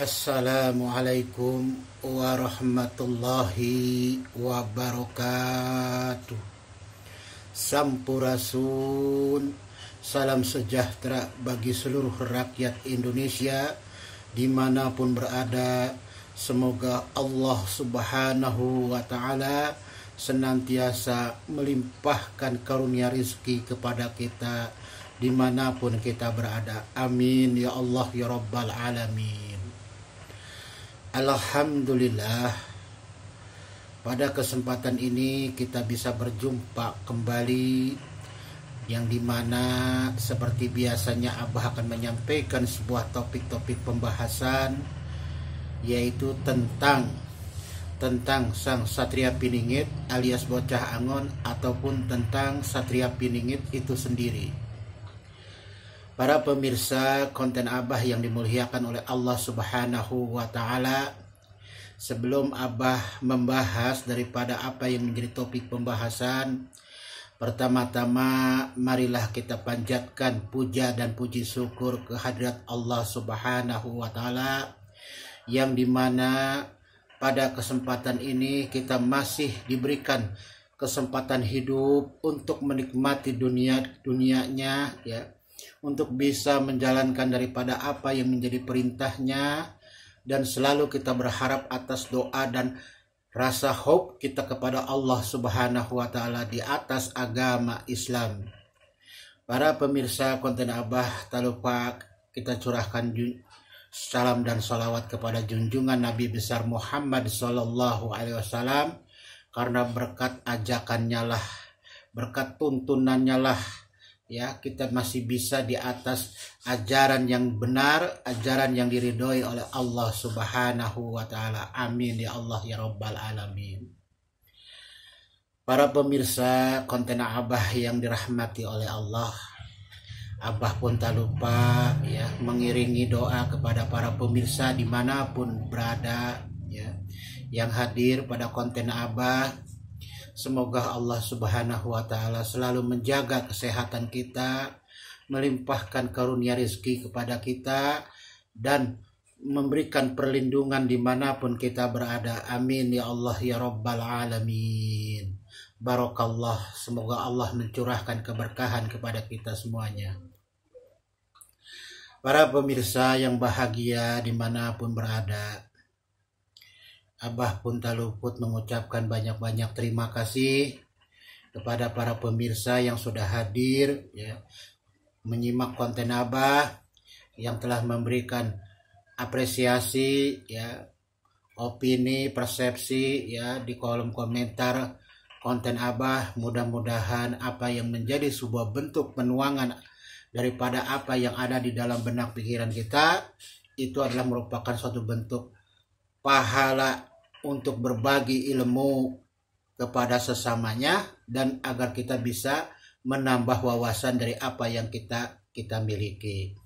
Assalamualaikum warahmatullahi wabarakatuh. Sampurasun, salam sejahtera bagi seluruh rakyat Indonesia dimanapun berada. Semoga Allah subhanahu wa ta'ala senantiasa melimpahkan karunia rizki kepada kita dimanapun kita berada. Amin ya Allah ya Rabbal Alamin. Alhamdulillah, pada kesempatan ini kita bisa berjumpa kembali, yang dimana seperti biasanya Abah akan menyampaikan sebuah topik-topik pembahasan, yaitu tentang Sang Satria Piningit alias Bocah Angon, ataupun tentang Satria Piningit itu sendiri. Para pemirsa konten Abah yang dimuliakan oleh Allah subhanahu wa ta'ala, sebelum Abah membahas daripada apa yang menjadi topik pembahasan, pertama-tama marilah kita panjatkan puja dan puji syukur kehadirat Allah subhanahu wa ta'ala, yang dimana pada kesempatan ini kita masih diberikan kesempatan hidup untuk menikmati dunianya, ya, untuk bisa menjalankan daripada apa yang menjadi perintahnya, dan selalu kita berharap atas doa dan rasa hope kita kepada Allah subhanahu wa ta'ala di atas agama Islam. Para pemirsa konten Abah, tak lupa kita curahkan salam dan salawat kepada junjungan Nabi besar Muhammad sallallahu alaihi wasallam, karena berkat ajakannya lah, berkat tuntunannya lah, ya, kita masih bisa di atas ajaran yang benar, ajaran yang diridhoi oleh Allah subhanahu wa ta'ala. Amin ya Allah ya Rabbal Alamin. Para pemirsa konten Abah yang dirahmati oleh Allah, Abah pun tak lupa, ya, mengiringi doa kepada para pemirsa dimanapun berada, ya, yang hadir pada konten Abah. Semoga Allah subhanahu wa ta'ala selalu menjaga kesehatan kita, melimpahkan karunia rezeki kepada kita, dan memberikan perlindungan dimanapun kita berada. Amin ya Allah ya Rabbal Alamin. Barakallah, semoga Allah mencurahkan keberkahan kepada kita semuanya. Para pemirsa yang bahagia dimanapun berada, Abah pun tak luput mengucapkan banyak-banyak terima kasih kepada para pemirsa yang sudah hadir, ya, menyimak konten Abah, yang telah memberikan apresiasi, ya, opini, persepsi, ya, di kolom komentar konten Abah. Mudah-mudahan apa yang menjadi sebuah bentuk penuangan daripada apa yang ada di dalam benak pikiran kita itu adalah merupakan suatu bentuk pahala untuk berbagi ilmu kepada sesamanya, dan agar kita bisa menambah wawasan dari apa yang kita miliki.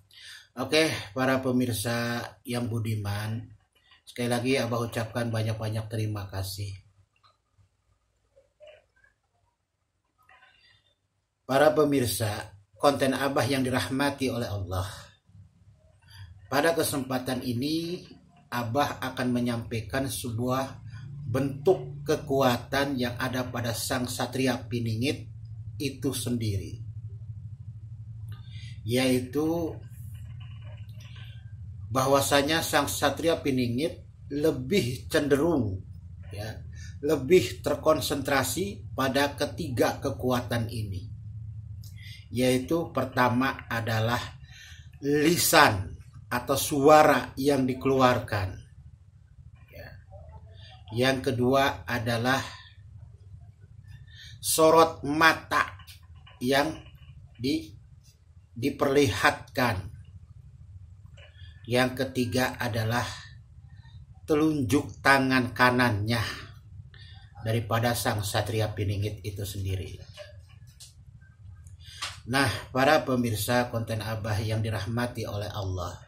Oke, para pemirsa yang budiman, sekali lagi Abah ucapkan banyak-banyak terima kasih. Para pemirsa konten Abah yang dirahmati oleh Allah, pada kesempatan ini Abah akan menyampaikan sebuah bentuk kekuatan yang ada pada Sang Satria Piningit itu sendiri, yaitu bahwasanya Sang Satria Piningit lebih cenderung, ya, lebih terkonsentrasi pada ketiga kekuatan ini, yaitu pertama adalah lisan atau suara yang dikeluarkan, ya. Yang kedua adalah sorot mata yang diperlihatkan. Yang ketiga adalah telunjuk tangan kanannya daripada Sang Satria Piningit itu sendiri. Nah, para pemirsa konten Abah yang dirahmati oleh Allah,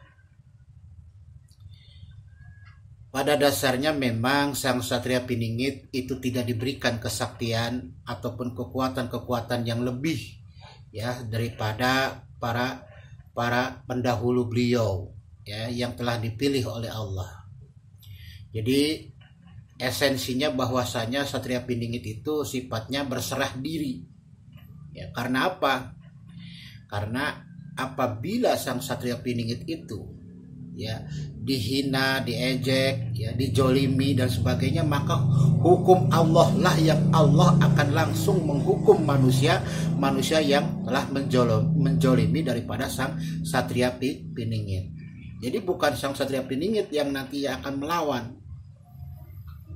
pada dasarnya memang Sang Satria Piningit itu tidak diberikan kesaktian ataupun kekuatan-kekuatan yang lebih, ya, daripada para pendahulu beliau, ya yang telah dipilih oleh Allah. Jadi esensinya bahwasanya Satria Piningit itu sifatnya berserah diri. Ya, karena apa? Karena apabila sang Satria Piningit itu ya dihina, diejek, ya dijolimi dan sebagainya, maka hukum Allah lah yang Allah akan langsung menghukum manusia yang telah menjolimi daripada sang Satria Piningit. Jadi bukan sang Satria Piningit yang nanti akan melawan,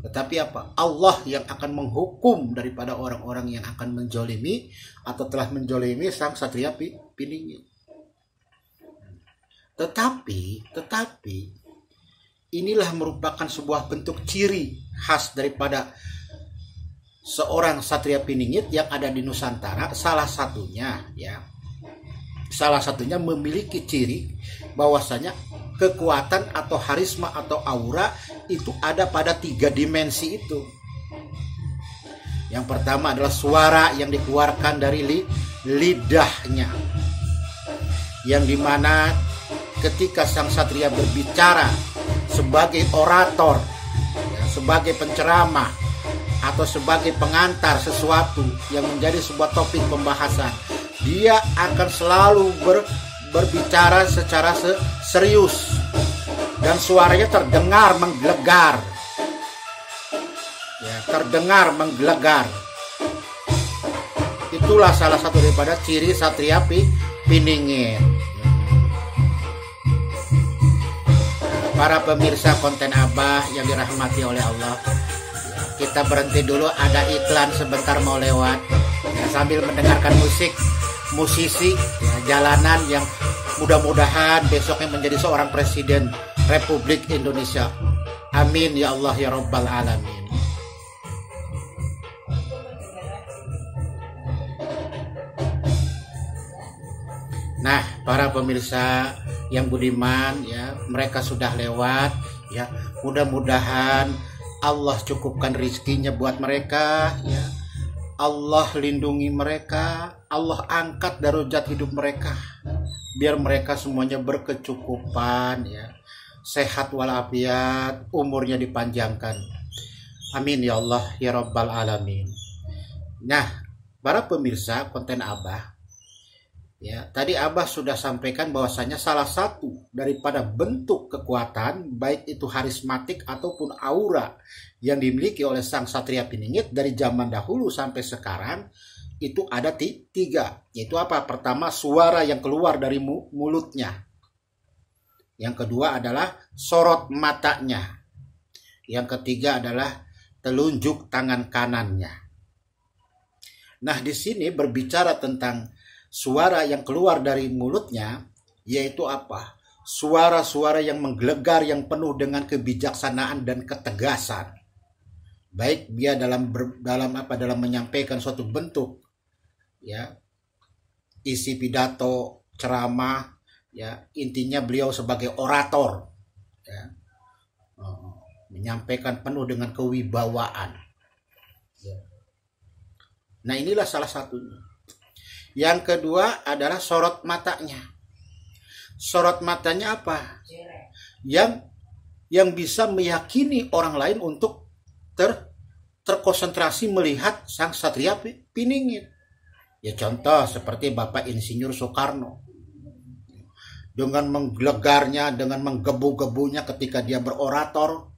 tetapi apa? Allah yang akan menghukum daripada orang-orang yang akan menjolimi atau telah menjolimi sang Satria Piningit. Tetapi inilah merupakan sebuah bentuk ciri khas daripada seorang Satria Piningit yang ada di Nusantara. Salah satunya memiliki ciri bahwasanya kekuatan atau harisma atau aura itu ada pada 3 dimensi itu. Yang pertama adalah suara yang dikeluarkan dari lidahnya, yang dimana ketika sang satria berbicara sebagai orator, ya, sebagai penceramah atau sebagai pengantar sesuatu yang menjadi sebuah topik pembahasan, dia akan selalu berbicara secara serius dan suaranya terdengar menggelegar. Ya, terdengar menggelegar. Itulah salah satu daripada ciri Satria Piningit. Para pemirsa konten Abah yang dirahmati oleh Allah, kita berhenti dulu, ada iklan sebentar mau lewat, ya, sambil mendengarkan musisi ya, jalanan yang mudah-mudahan besoknya menjadi seorang presiden Republik Indonesia. Amin ya Allah ya Rabbal Alamin. Nah, para pemirsa yang budiman ya, mereka sudah lewat ya. Mudah-mudahan Allah cukupkan rizkinya buat mereka ya. Allah lindungi mereka, Allah angkat darajat hidup mereka, biar mereka semuanya berkecukupan ya, sehat walafiat, umurnya dipanjangkan. Amin ya Allah ya Rabbal Alamin. Nah, para pemirsa konten Abah ya, tadi Abah sudah sampaikan bahwasanya salah satu daripada bentuk kekuatan, baik itu harismatik ataupun aura yang dimiliki oleh sang Satria Piningit dari zaman dahulu sampai sekarang, itu ada 3. Yaitu apa? Pertama, suara yang keluar dari mulutnya. Yang kedua adalah sorot matanya. Yang ketiga adalah telunjuk tangan kanannya. Nah, di sini berbicara tentang suara yang keluar dari mulutnya, yaitu apa? Suara-suara yang menggelegar, yang penuh dengan kebijaksanaan dan ketegasan. Baik dia dalam menyampaikan suatu bentuk ya, isi pidato, ceramah ya, intinya beliau sebagai orator ya, menyampaikan penuh dengan kewibawaan ya. Nah, inilah salah satunya. Yang kedua adalah sorot matanya. Sorot matanya apa? Yang bisa meyakini orang lain untuk terkonsentrasi melihat sang Satria Piningit. Ya, contoh seperti Bapak Insinyur Soekarno. Dengan menggelegarnya, dengan menggebu-gebunya ketika dia berorator,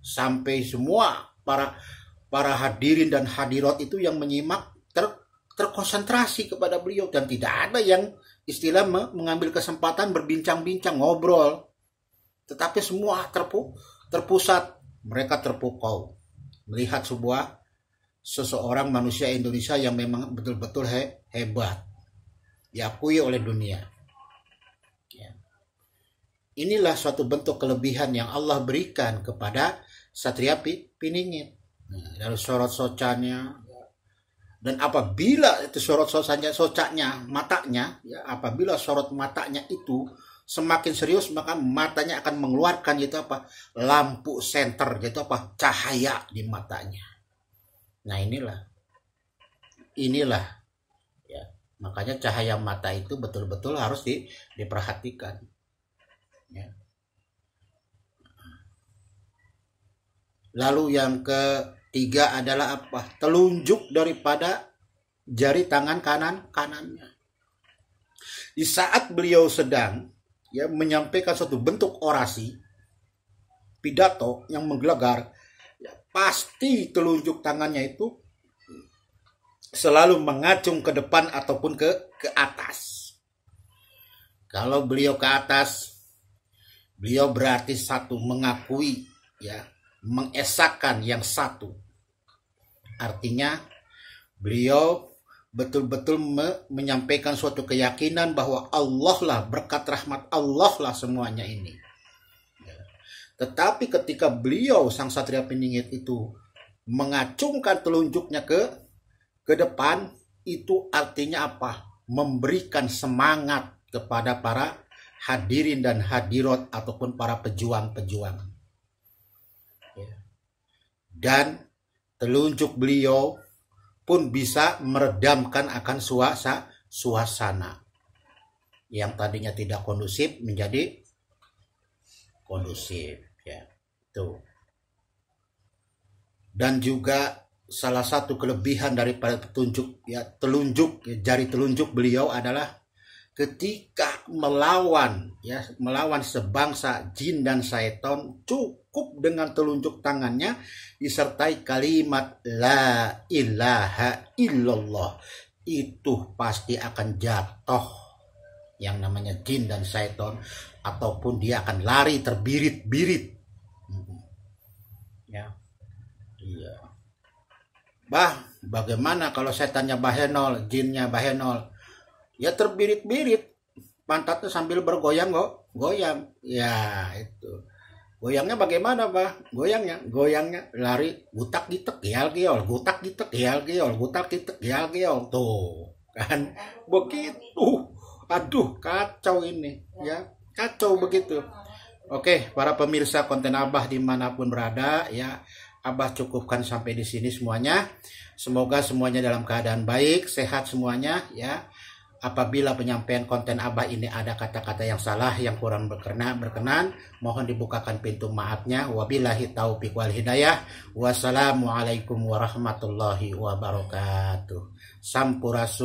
sampai semua para hadirin dan hadirat itu yang menyimak terkonsentrasi kepada beliau, dan tidak ada yang istilah mengambil kesempatan berbincang-bincang, ngobrol, tetapi semua terpusat, mereka terpukau melihat seseorang manusia Indonesia yang memang betul-betul hebat, diakui oleh dunia ya. Inilah suatu bentuk kelebihan yang Allah berikan kepada Satria Piningit. Dari sorot socanya. Dan apabila itu sorot socanya, matanya, ya, apabila sorot matanya itu semakin serius, maka matanya akan mengeluarkan gitu apa? Lampu senter, gitu apa? Cahaya di matanya. Nah, inilah ya. Makanya cahaya mata itu betul-betul harus diperhatikan. Ya. Lalu yang ketiga adalah apa? Telunjuk daripada jari tangan kanannya. Di saat beliau sedang menyampaikan suatu bentuk orasi, pidato yang menggelegar, pasti telunjuk tangannya itu selalu mengacung ke depan ataupun ke atas. Kalau beliau ke atas, beliau berarti satu mengakui, mengesahkan yang satu. Artinya beliau betul-betul menyampaikan suatu keyakinan bahwa Allah lah, berkat rahmat Allah lah semuanya ini. Tetapi ketika beliau sang Satria Piningit itu mengacungkan telunjuknya ke depan, itu artinya apa? Memberikan semangat kepada para hadirin dan hadirat ataupun para pejuang-pejuang. Dan telunjuk beliau pun bisa meredamkan akan suasana yang tadinya tidak kondusif menjadi kondusif, tuh. Dan juga salah satu kelebihan daripada telunjuk jari telunjuk beliau adalah ketika melawan sebangsa jin dan syaitan, cukup dengan telunjuk tangannya disertai kalimat la ilaha illallah, itu pasti akan jatuh yang namanya jin dan syaitan, ataupun dia akan lari terbirit-birit. Iya. Bagaimana kalau setannya Bahenol, jinnya Bahenol? Ya terbirit-birit, pantatnya sambil bergoyang goyang. Ya itu. Goyangnya bagaimana, Goyangnya lari gutak gitek gial-giol, gutak gitek gial-giol, gutak gitek gial-giol. Tuh, kan begitu. Aduh, kacau ini, kacau begitu. Oke, para pemirsa konten Abah dimanapun berada, Abah cukupkan sampai di sini semuanya. Semoga semuanya dalam keadaan baik, sehat semuanya, Apabila penyampaian konten Abah ini ada kata-kata yang salah, yang kurang berkenan, mohon dibukakan pintu maafnya. Wabillahi taufiq wal hidayah. Wassalamualaikum warahmatullahi wabarakatuh. Sampurasun.